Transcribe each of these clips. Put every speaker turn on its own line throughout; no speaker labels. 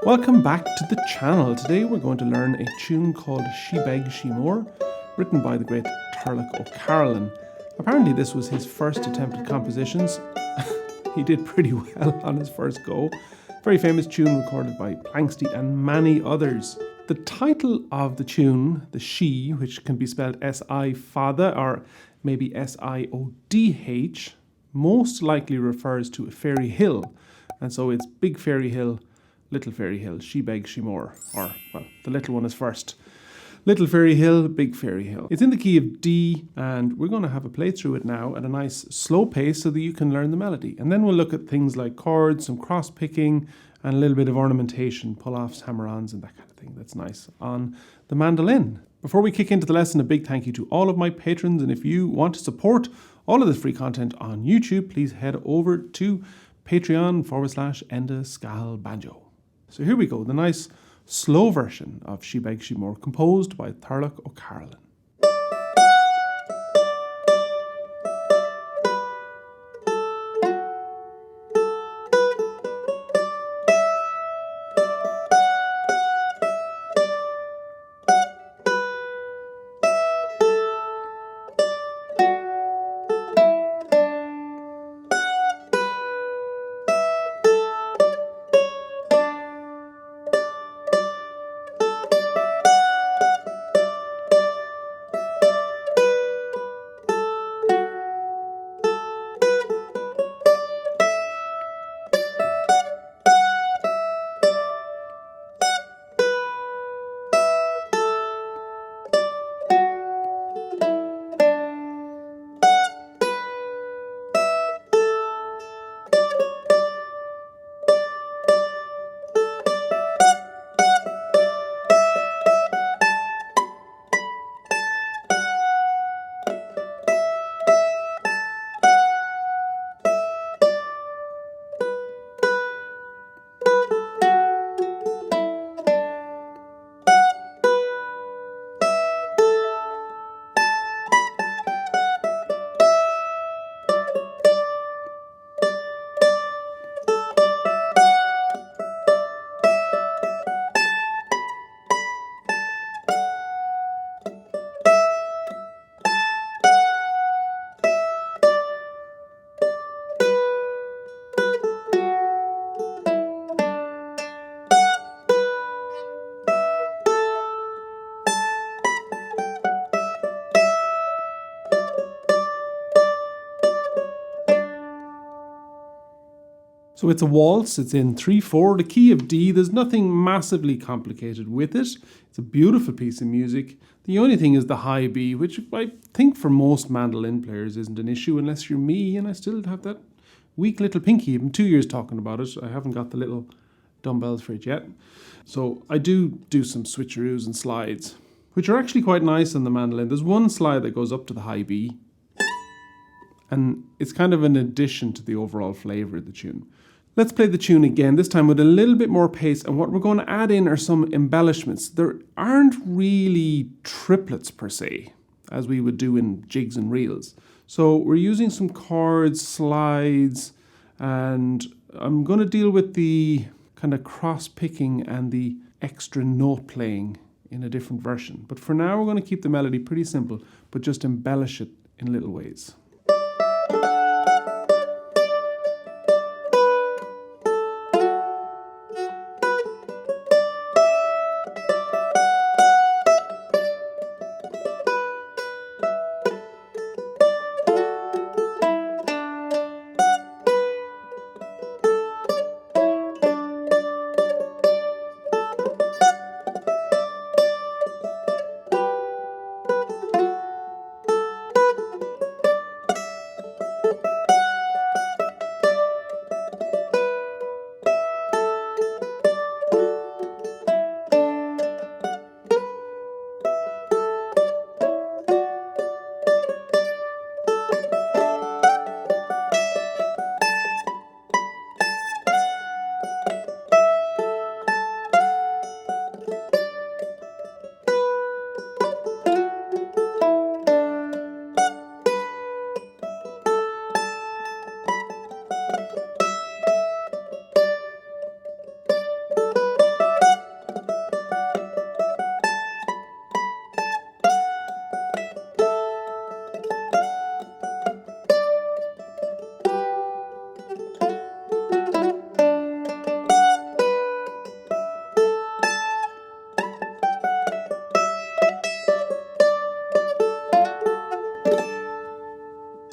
Welcome back to the channel. Today we're going to learn a tune called Bheag Sí Mhór, written by the great Turlough O'Carolan. Apparently this was his first attempt at compositions. He did pretty well on his first go. Very famous tune recorded by Planxty and many others. The title of the tune, the She, which can be spelled S-I Fada or maybe S-I-O-D-H, most likely refers to a fairy hill. And so it's Big Fairy Hill, Little Fairy Hill, Bheag Sí Mhór, or, well, the little one is first. Little Fairy Hill, Big Fairy Hill. It's in the key of D, and we're going to have a play through it now at a nice slow pace so that you can learn the melody. And then we'll look at things like chords, some cross-picking, and a little bit of ornamentation, pull-offs, hammer-ons, and that kind of thing. That's nice on the mandolin. Before we kick into the lesson, a big thank you to all of my patrons, and if you want to support all of this free content on YouTube, please head over to Patreon/Enda Scahill Banjo. So here we go, the nice slow version of Bheag Sí Mhór, composed by Turlough O'Carolan. So it's a waltz, it's in 3/4, the key of D. There's nothing massively complicated with it. It's a beautiful piece of music. The only thing is the high B, which I think for most mandolin players isn't an issue unless you're me, and I still have that weak little pinky. I've been 2 years talking about it. I haven't got the little dumbbells for it yet. So I do some switcheroos and slides, which are actually quite nice on the mandolin. There's one slide that goes up to the high B, and it's kind of an addition to the overall flavour of the tune. Let's play the tune again, this time with a little bit more pace, and what we're going to add in are some embellishments. There aren't really triplets per se, as we would do in jigs and reels. So we're using some chords, slides, and I'm going to deal with the kind of cross-picking and the extra note playing in a different version. But for now, we're going to keep the melody pretty simple, but just embellish it in little ways.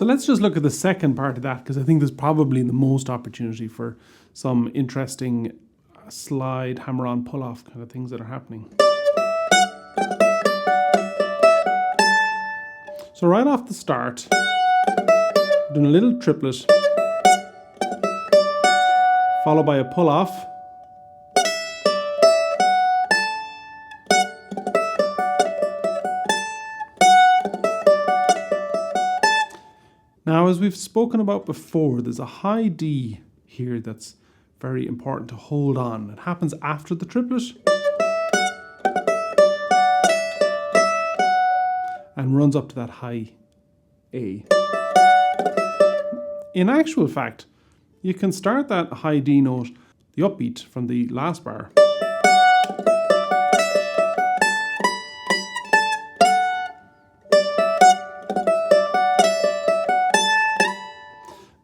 So let's just look at the second part of that, because I think there's probably the most opportunity for some interesting slide, hammer-on, pull-off kind of things that are happening. So right off the start, doing a little triplet, followed by a pull-off, now, as we've spoken about before, there's a high D here that's very important to hold on. It happens after the triplet and runs up to that high A. In actual fact, you can start that high D note, the upbeat from the last bar.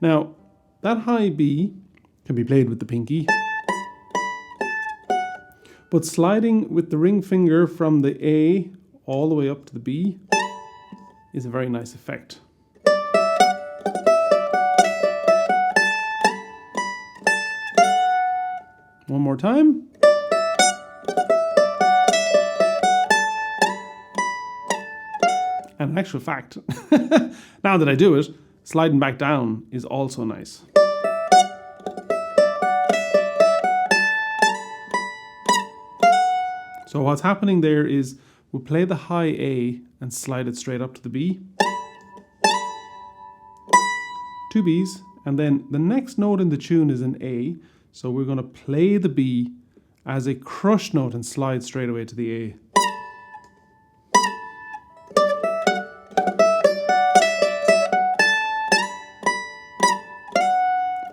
Now, that high B can be played with the pinky, but sliding with the ring finger from the A all the way up to the B is a very nice effect. One more time. And in actual fact, now that I do it, sliding back down is also nice. So what's happening there is we'll play the high A and slide it straight up to the B. Two Bs, and then the next note in the tune is an A, so we're going to play the B as a crush note and slide straight away to the A.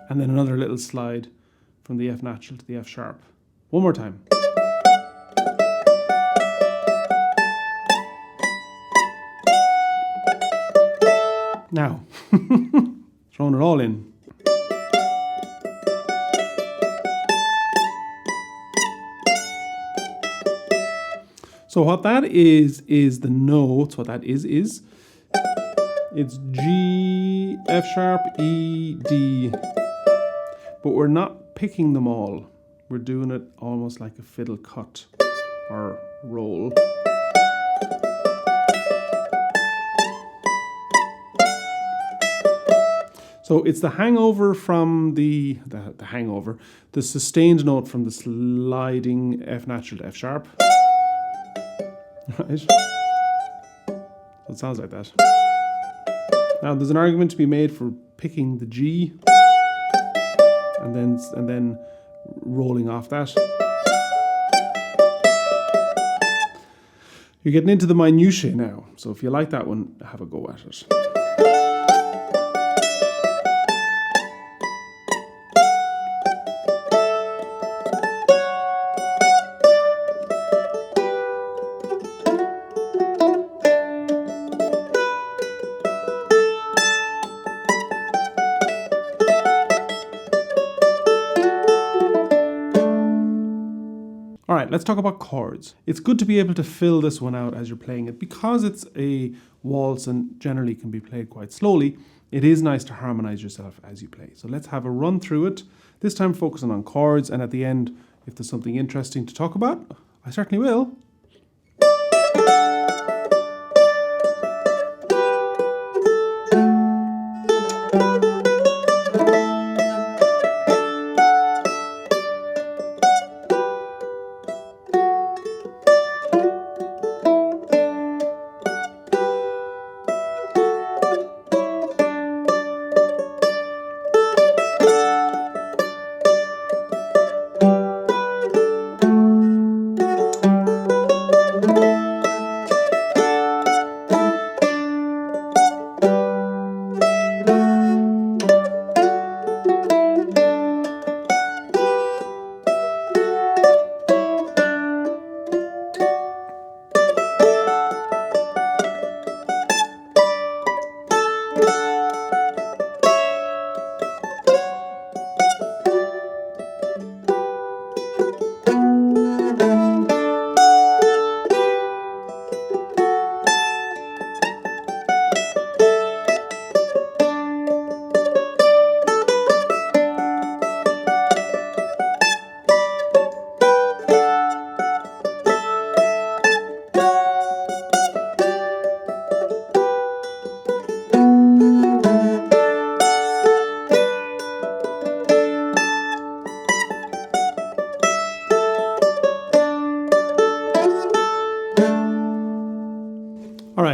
And then another little slide from the F natural to the F sharp. One more time. Now, throwing it all in. So what that is the notes. What that is it's G, F sharp, E, D. But we're not picking them all. We're doing it almost like a fiddle cut or roll. So it's the hangover from the sustained note from the sliding F natural to F sharp. Right? So it sounds like that. Now there's an argument to be made for picking the G and then rolling off that. You're getting into the minutiae now, so if you like that one, have a go at it. All right, let's talk about chords. It's good to be able to fill this one out as you're playing it. Because it's a waltz and generally can be played quite slowly, it is nice to harmonize yourself as you play. So let's have a run through it, this time focusing on chords, and at the end, if there's something interesting to talk about, I certainly will.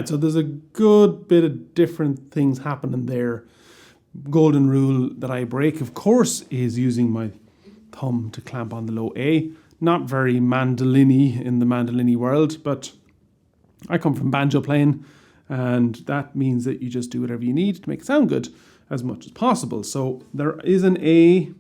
Right, so there's a good bit of different things happening there. Golden rule that I break, of course, is using my thumb to clamp on the low A. Not very mandolin-y in the mandolin-y world, but I come from banjo playing, and that means that you just do whatever you need to make it sound good as much as possible. So there is an A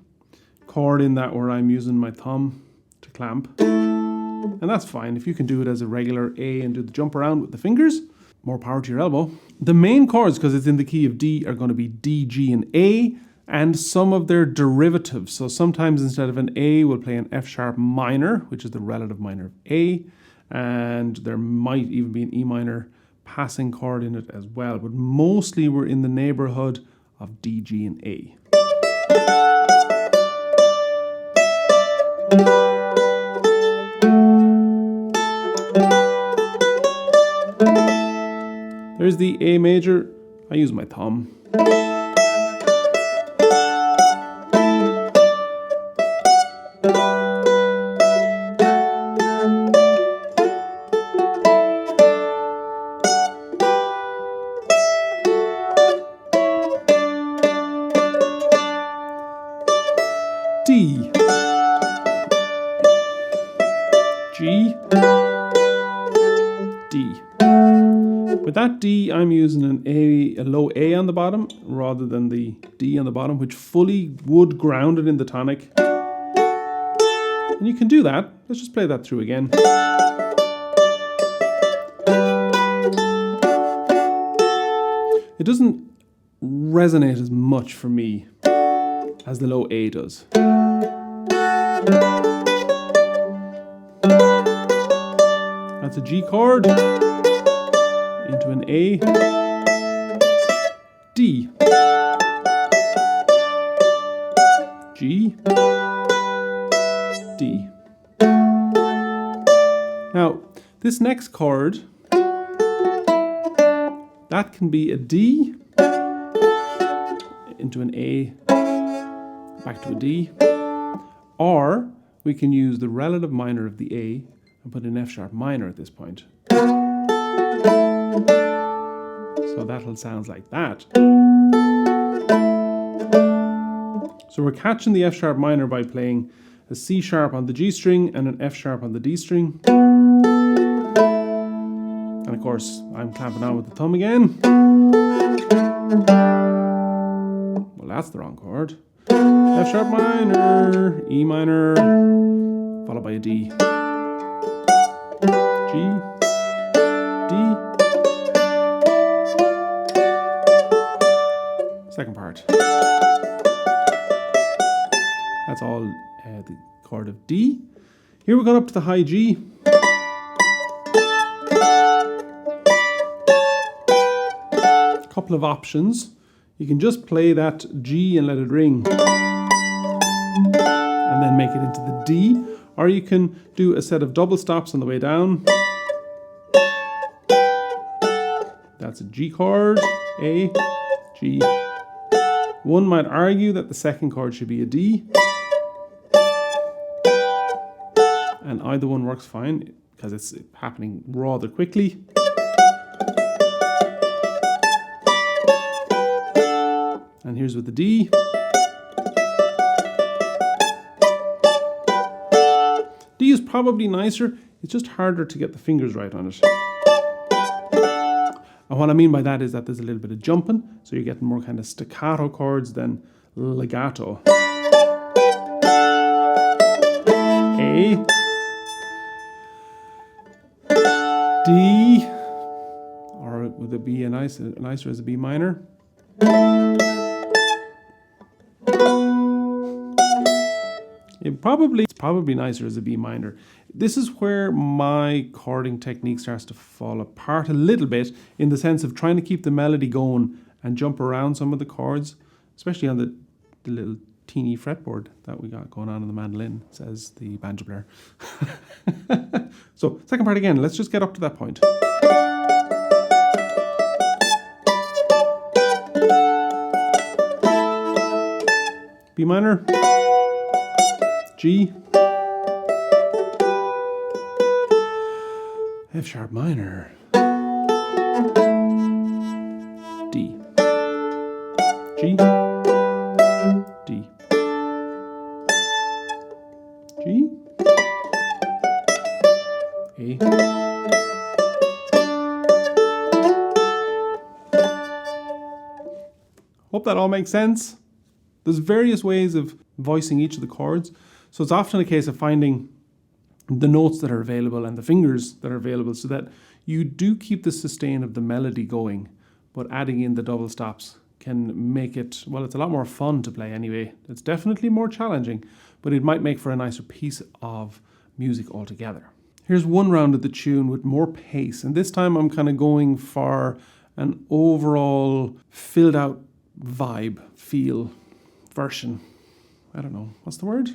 chord in that where I'm using my thumb to clamp, and that's fine. If you can do it as a regular A and do the jump around with the fingers, more power to your elbow. The main chords, because it's in the key of D, are going to be D, G, and A, and some of their derivatives. So sometimes instead of an A, we'll play an F sharp minor, which is the relative minor of A, and there might even be an E minor passing chord in it as well, but mostly we're in the neighborhood of D, G, and A. There's the A major. I use my thumb. D, G, D. With that D, I'm using a low A on the bottom rather than the D on the bottom, which fully would ground it in the tonic. And you can do that. Let's just play that through again. It doesn't resonate as much for me as the low A does. That's a G chord into an A, D, G, D. Now, this next chord, that can be a D into an A, back to a D, or we can use the relative minor of the A and put an F sharp minor at this point. So that'll sound like that. So we're catching the F sharp minor by playing a C sharp on the G string and an F sharp on the D string. And of course, I'm clamping on with the thumb again. Well, that's the wrong chord. F sharp minor, E minor, followed by a D. G, D. Second part. That's all the chord of D. Here we're going up to the high G. Couple of options. You can just play that G and let it ring, and then make it into the D, or you can do a set of double stops on the way down. That's a G chord, A, G. One might argue that the second chord should be a D, and either one works fine because it's happening rather quickly. And here's with the D. D is probably nicer, it's just harder to get the fingers right on it. And what I mean by that is that there's a little bit of jumping, so you're getting more kind of staccato chords than legato. A, D, or would it be nicer as a B minor? It's probably nicer as a B minor. This is where my chording technique starts to fall apart a little bit, in the sense of trying to keep the melody going and jump around some of the chords, especially on the little teeny fretboard that we got going on in the mandolin, says the banjo player. So, second part again, let's just get up to that point. B minor, G, F sharp minor, that all makes sense? There's various ways of voicing each of the chords, so it's often a case of finding the notes that are available and the fingers that are available so that you do keep the sustain of the melody going, but adding in the double stops can make it, well, it's a lot more fun to play anyway. It's definitely more challenging, but it might make for a nicer piece of music altogether. Here's one round of the tune with more pace, and this time I'm kind of going for an overall filled out vibe, feel, version. I don't know, what's the word?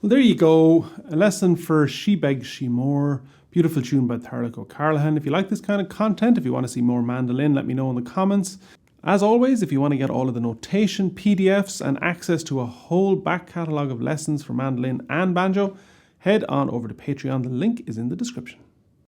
Well, there you go, a lesson for Bheag Sí Mhór, beautiful tune by Turlough O'Callahan. If you like this kind of content, if you want to see more mandolin, let me know in the comments. As always, if you want to get all of the notation, PDFs and access to a whole back catalogue of lessons for mandolin and banjo, head on over to Patreon. The link is in the description.